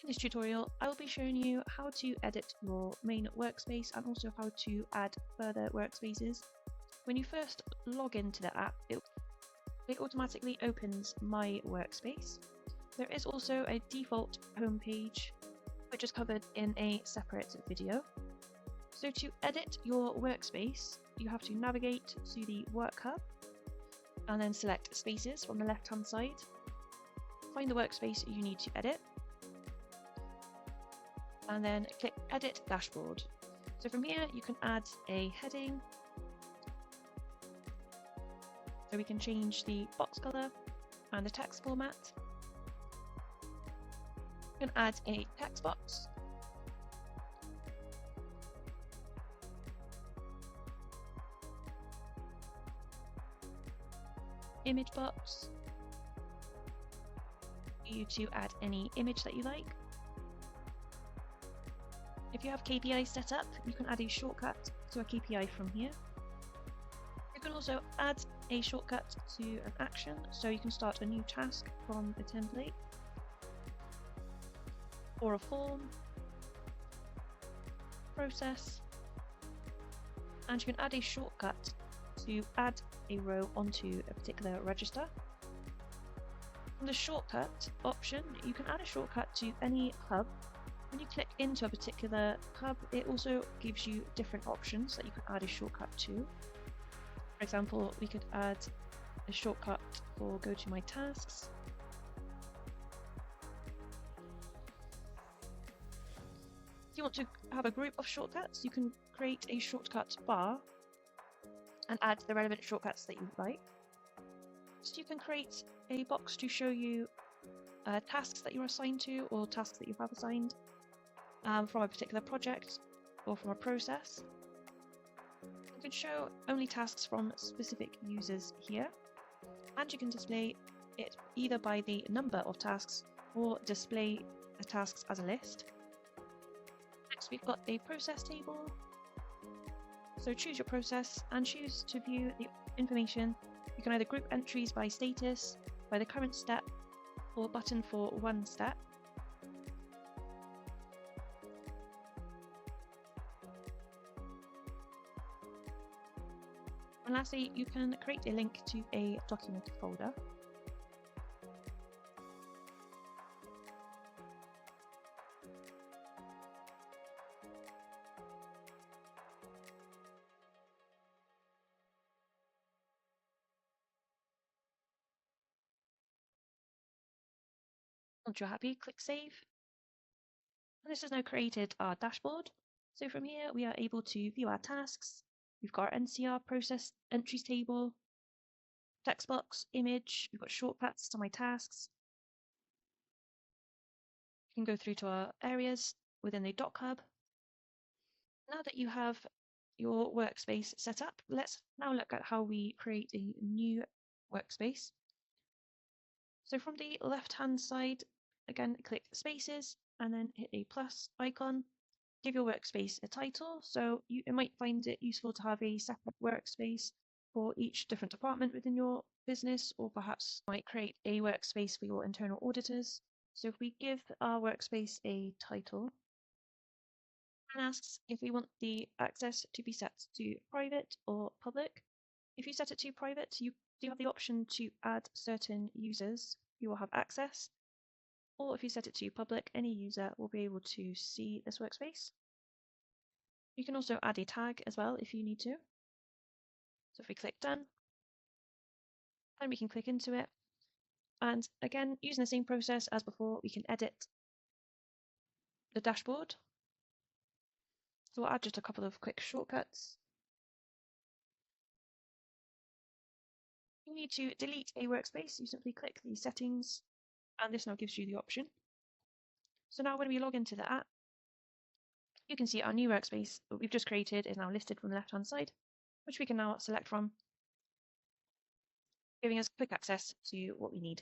In this tutorial, I will be showing you how to edit your main workspace and also how to add further workspaces. When you first log into the app, it automatically opens My Workspace. There is also a default homepage, which is covered in a separate video. So to edit your workspace, you have to navigate to the Work Hub and then select Spaces from the left-hand side. Find the workspace you need to edit, and then click Edit Dashboard. So from here you can add a heading, so we can change the box color and the text format. You can add a text box, image box, for you to add any image that you like. If you have KPIs set up, you can add a shortcut to a KPI from here. You can also add a shortcut to an action, so you can start a new task from a template or a form, process, and you can add a shortcut to add a row onto a particular register. From the shortcut option, you can add a shortcut to any hub. When you click into a particular hub, it also gives you different options that you can add a shortcut to. For example, we could add a shortcut for Go to My Tasks. If you want to have a group of shortcuts, you can create a shortcut bar and add the relevant shortcuts that you like. So you can create a box to show you tasks that you're assigned to or tasks that you have assigned from a particular project or from a process. You can show only tasks from specific users here, and you can display it either by the number of tasks or display the tasks as a list. Next, we've got a process table. So choose your process and choose to view the information. You can either group entries by status, by the current step, or a button for one step. And lastly, you can create a link to a document folder. Once you're happy, click Save. And this has now created our dashboard. So from here, we are able to view our tasks. We've got our NCR process entries table, text box, image, we've got shortcuts to my tasks. You can go through to our areas within the Doc Hub. Now that you have your workspace set up, let's now look at how we create a new workspace. So from the left-hand side, again, click Spaces and then hit a plus icon. Give your workspace a title, so you might find it useful to have a separate workspace for each different department within your business, or perhaps you might create a workspace for your internal auditors. So if we give our workspace a title, and asks if we want the access to be set to private or public. If you set it to private, you do have the option to add certain users who will have access. Or if you set it to public, any user will be able to see this workspace. You can also add a tag as well if you need to. So if we click Done, and we can click into it. And again, using the same process as before, we can edit the dashboard. So I'll add just a couple of quick shortcuts. You need to delete a workspace, you simply click the settings, and this now gives you the option. So now when we log into the app, you can see our new workspace that we've just created is now listed from the left-hand side, which we can now select from, giving us quick access to what we need.